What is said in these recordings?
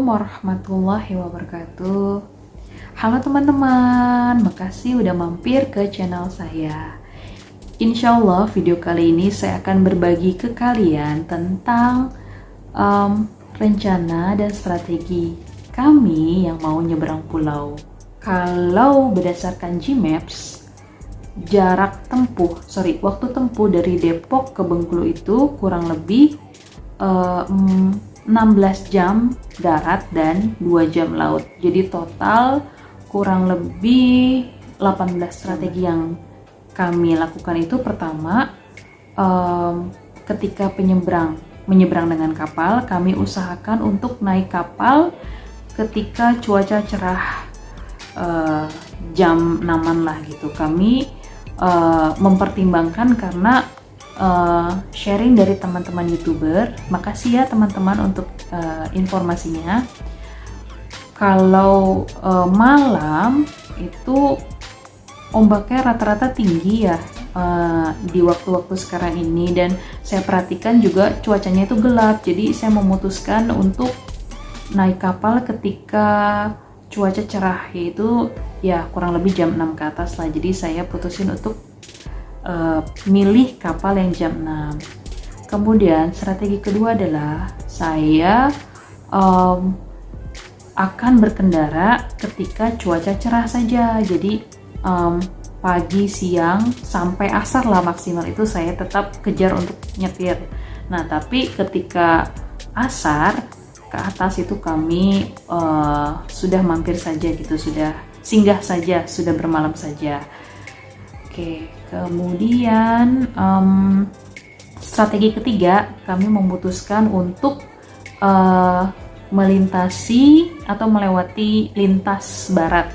warahmatullahi wabarakatuh. Halo teman-teman, makasih udah mampir ke channel saya. Insya Allah video kali ini saya akan berbagi ke kalian tentang rencana dan strategi kami yang mau nyeberang pulau. Kalau berdasarkan Gmaps, waktu tempuh dari Depok ke Bengkulu itu kurang lebih 16 jam darat dan 2 jam laut. Jadi total kurang lebih 18 strategi yang kami lakukan itu. Pertama, ketika menyeberang dengan kapal, kami usahakan untuk naik kapal ketika cuaca cerah, jam 6-an lah gitu. Kami mempertimbangkan karena sharing dari teman-teman YouTuber. Makasih ya teman-teman untuk informasinya. Kalau malam itu ombaknya rata-rata tinggi ya di waktu-waktu sekarang ini, dan saya perhatikan juga cuacanya itu gelap. Jadi saya memutuskan untuk naik kapal ketika cuaca cerah, yaitu ya kurang lebih jam 6 ke atas lah. Jadi saya putusin untuk milih kapal yang jam 6. Kemudian strategi kedua adalah saya akan berkendara ketika cuaca cerah saja. Jadi pagi, siang, sampai asar lah maksimal itu saya tetap kejar untuk nyetir. Nah tapi ketika asar ke atas itu kami sudah mampir saja gitu, sudah singgah saja, sudah bermalam saja. Oke, kemudian strategi ketiga, kami memutuskan untuk melintasi atau melewati lintas barat.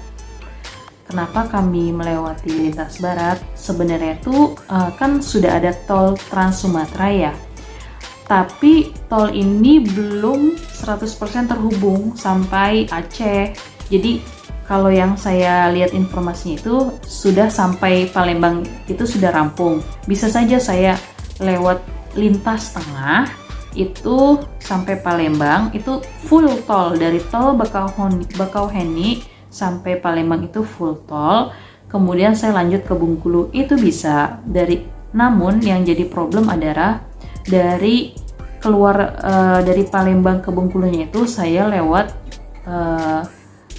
Kenapa kami melewati lintas barat? Sebenarnya itu kan sudah ada tol Trans Sumatera ya, tapi tol ini belum 100% terhubung sampai Aceh. Jadi kalau yang saya lihat informasinya itu sudah sampai Palembang, itu sudah rampung. Bisa saja saya lewat lintas tengah itu sampai Palembang, itu full tol. Dari tol Bakauheni sampai Palembang itu full tol. Kemudian saya lanjut ke Bengkulu, itu bisa. Namun yang jadi problem adalah dari Palembang ke Bengkulunya itu saya lewat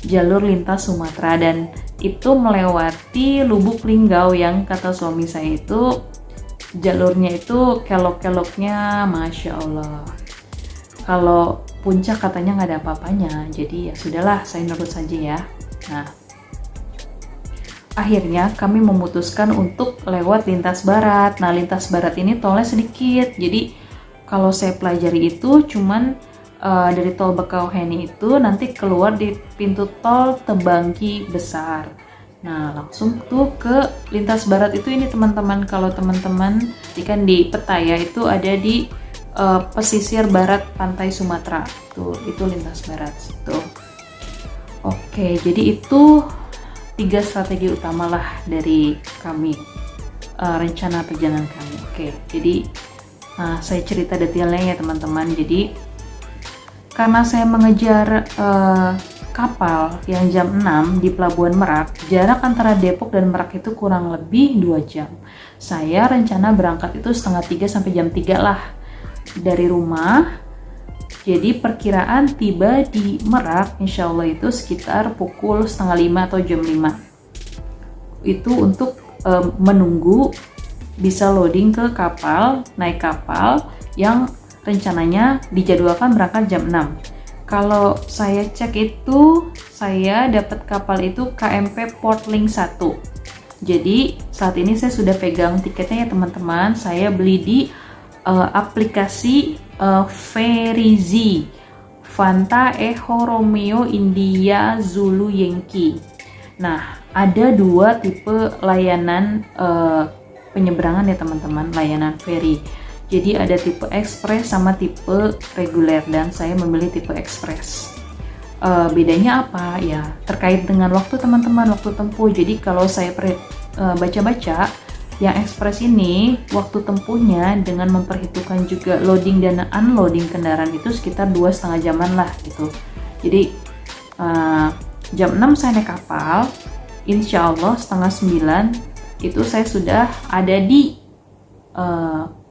jalur lintas Sumatera, dan itu melewati Lubuk Linggau yang kata suami saya itu jalurnya itu kelok-keloknya Masya Allah. Kalau puncak katanya nggak ada apa-apanya, jadi ya sudahlah, saya nurut saja ya. Nah, akhirnya kami memutuskan untuk lewat lintas barat. Nah, lintas barat ini tolnya sedikit, jadi kalau saya pelajari itu cuman dari tol Bakauheni itu nanti keluar di pintu tol Tebangki Besar. Nah, langsung tuh ke lintas barat itu. Ini teman-teman, kalau teman-teman ikan di peta ya, itu ada di pesisir barat pantai Sumatera. Tuh, itu lintas barat situ. Oke, jadi itu 3 strategi utama lah dari kami, rencana perjalanan kami. Oke, jadi saya cerita detailnya ya teman-teman. Jadi karena saya mengejar kapal yang jam 6 di Pelabuhan Merak, jarak antara Depok dan Merak itu kurang lebih 2 jam. Saya rencana berangkat itu setengah 3 sampai jam 3 lah dari rumah. Jadi perkiraan tiba di Merak insya Allah itu sekitar pukul setengah 5 atau jam 5. Itu untuk menunggu bisa loading ke kapal, naik kapal yang rencananya dijadwalkan berangkat jam 6. Kalau saya cek itu, saya dapat kapal itu KMP Portlink 1. Jadi saat ini saya sudah pegang tiketnya ya teman-teman. Saya beli di aplikasi Ferizi, Fanta Echo Romeo India Zulu Yankee. Nah, ada 2 tipe layanan penyeberangan ya teman-teman, layanan ferry. Jadi ada tipe ekspres sama tipe reguler, dan saya memilih tipe ekspres. Bedanya apa ya? Terkait dengan waktu teman-teman, waktu tempuh. Jadi kalau saya baca-baca, yang ekspres ini waktu tempuhnya dengan memperhitungkan juga loading dan unloading kendaraan itu sekitar 2,5 jaman lah gitu. Jadi jam 6 saya naik kapal, insya Allah setengah 9 itu saya sudah ada di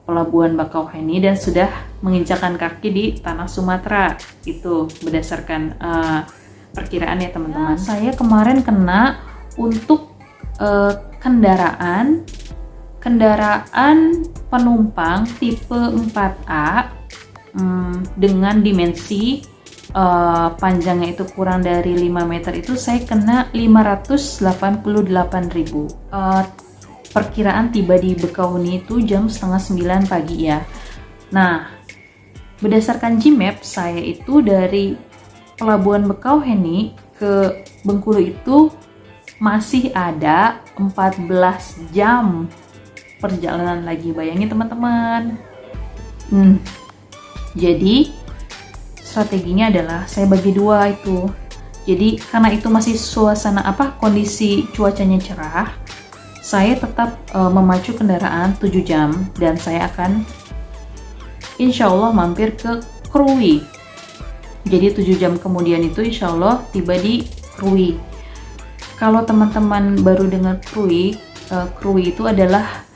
Pelabuhan Bakauheni dan sudah menginjakan kaki di tanah Sumatera. Itu berdasarkan perkiraan ya teman-teman. Saya kemarin kena untuk kendaraan penumpang tipe 4A dengan dimensi panjangnya itu kurang dari 5 meter, itu saya kena 588.000. Perkiraan tiba di Bakauheni itu jam setengah 9 pagi ya. Nah, berdasarkan Gmap saya itu dari Pelabuhan Bakauheni ke Bengkulu itu masih ada 14 jam perjalanan lagi. Bayangin teman-teman. Jadi strateginya adalah saya bagi dua itu. Jadi karena itu masih suasana kondisi cuacanya cerah, saya tetap memacu kendaraan 7 jam dan saya akan insya Allah mampir ke Krui. Jadi 7 jam kemudian itu insya Allah tiba di Krui. Kalau teman-teman baru dengar Krui, Krui itu adalah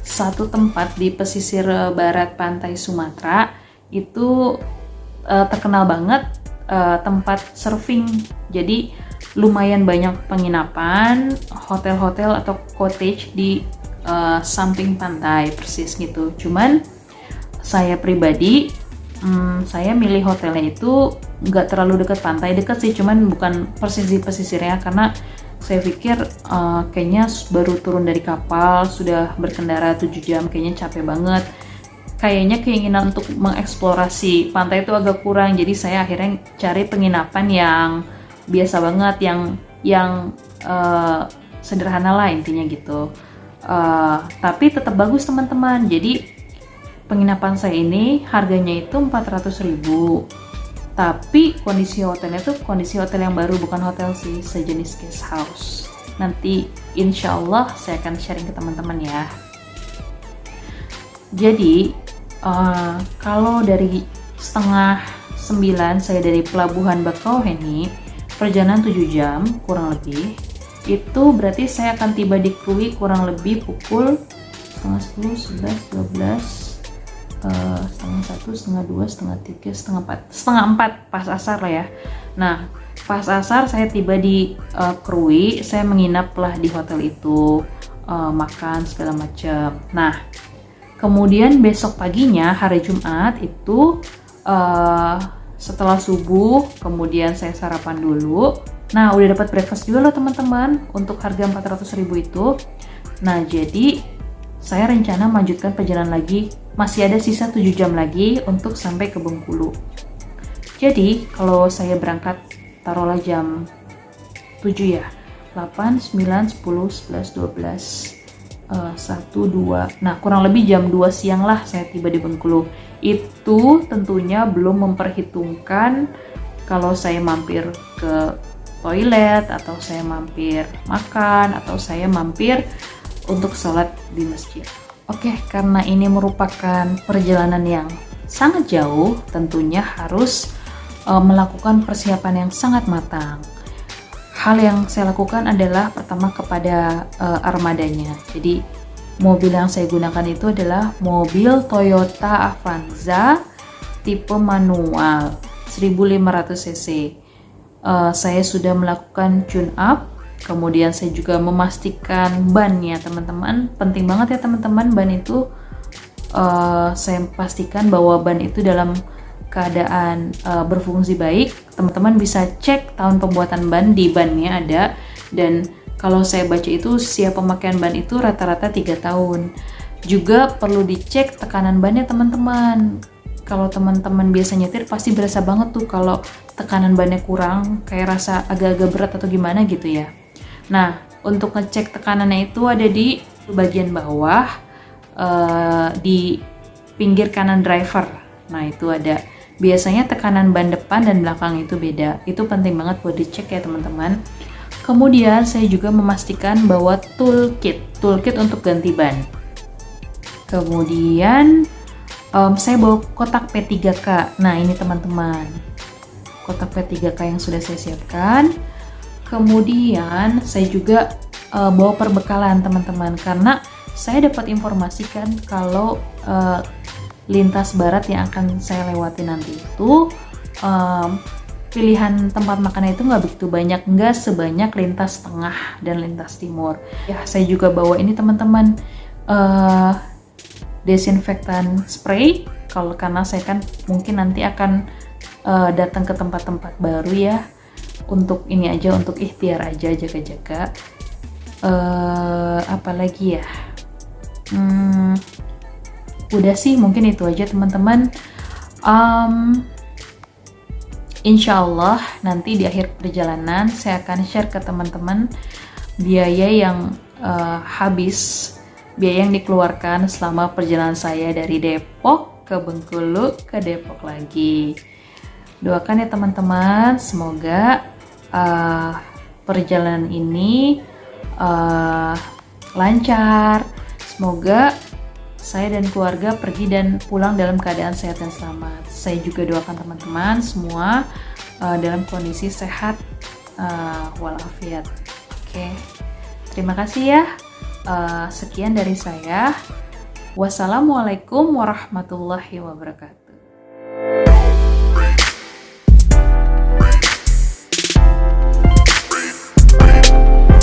satu tempat di pesisir barat pantai Sumatera. Itu terkenal banget tempat surfing. Jadi lumayan banyak penginapan, hotel-hotel atau cottage di samping pantai persis gitu. Cuman saya pribadi, saya milih hotelnya itu nggak terlalu dekat pantai, dekat sih, cuman bukan persis di pesisirnya karena saya pikir kayaknya baru turun dari kapal, sudah berkendara 7 jam, kayaknya capek banget. Kayaknya keinginan untuk mengeksplorasi pantai itu agak kurang, jadi saya akhirnya cari penginapan yang biasa banget, yang sederhana lah intinya gitu. Tapi tetap bagus teman-teman. Jadi penginapan saya ini harganya itu 400.000. Tapi kondisi hotelnya tuh kondisi hotel yang baru, bukan hotel sih, sejenis guest house. Nanti insya Allah saya akan sharing ke teman-teman ya. Jadi kalau dari setengah 9 saya dari Pelabuhan Bakauheni, perjalanan 7 jam kurang lebih, itu berarti saya akan tiba di Krui kurang lebih pukul setengah 10, 11, 12, setengah 1, setengah 2, setengah 3, setengah 4 pas asar lah ya. Nah, pas asar saya tiba di Krui, saya menginap lah di hotel itu, makan segala macam. Nah, kemudian besok paginya hari Jumat itu setelah subuh, kemudian saya sarapan dulu. Nah, udah dapat breakfast juga loh teman-teman untuk harga 400.000 itu. Nah, jadi saya rencana melanjutkan perjalanan lagi. Masih ada sisa 7 jam lagi untuk sampai ke Bengkulu. Jadi, kalau saya berangkat taruhlah jam 7 ya. 8, 9, 10, 11, 12, 1, 2. Nah, kurang lebih jam 2 siang lah saya tiba di Bengkulu. Itu tentunya belum memperhitungkan kalau saya mampir ke toilet, atau saya mampir makan, atau saya mampir untuk sholat di masjid. Oke, karena ini merupakan perjalanan yang sangat jauh, tentunya harus melakukan persiapan yang sangat matang. Hal yang saya lakukan adalah pertama kepada armadanya. Jadi mobil yang saya gunakan itu adalah mobil Toyota Avanza tipe manual 1500 cc. Saya sudah melakukan tune up, kemudian saya juga memastikan bannya teman-teman. Penting banget ya teman-teman, ban itu saya pastikan bahwa ban itu dalam keadaan berfungsi baik. Teman-teman bisa cek tahun pembuatan ban, di bannya ada, dan kalau saya baca itu usia pemakaian ban itu rata-rata 3 tahun. Juga perlu dicek tekanan bannya teman-teman. Kalau teman-teman biasa nyetir pasti berasa banget tuh kalau tekanan bannya kurang, kayak rasa agak-agak berat atau gimana gitu ya. Nah, untuk ngecek tekanannya itu ada di bagian bawah, di pinggir kanan driver. Nah, itu ada. Biasanya tekanan ban depan dan belakang itu beda. Itu penting banget buat dicek ya teman-teman. Kemudian saya juga memastikan bahwa toolkit untuk ganti ban. Kemudian saya bawa kotak P3K. Nah, ini teman-teman, kotak P3K yang sudah saya siapkan. Kemudian saya juga bawa perbekalan teman-teman, karena saya dapat informasi kan kalau lintas barat yang akan saya lewati nanti itu pilihan tempat makannya itu nggak begitu banyak, nggak sebanyak lintas tengah dan lintas timur. Ya, saya juga bawa ini teman-teman, desinfektan spray, karena saya kan mungkin nanti akan datang ke tempat-tempat baru ya, untuk ini aja, untuk ikhtiar aja, jaga-jaga. Apalagi ya, udah sih mungkin itu aja teman-teman. Insya Allah nanti di akhir perjalanan saya akan share ke teman-teman biaya yang biaya yang dikeluarkan selama perjalanan saya dari Depok ke Bengkulu ke Depok lagi. Doakan ya teman-teman, semoga perjalanan ini lancar. Semoga saya dan keluarga pergi dan pulang dalam keadaan sehat dan selamat. Saya juga doakan teman-teman semua dalam kondisi sehat walafiat. Oke, terima kasih ya. Sekian dari saya. Wassalamualaikum warahmatullahi wabarakatuh.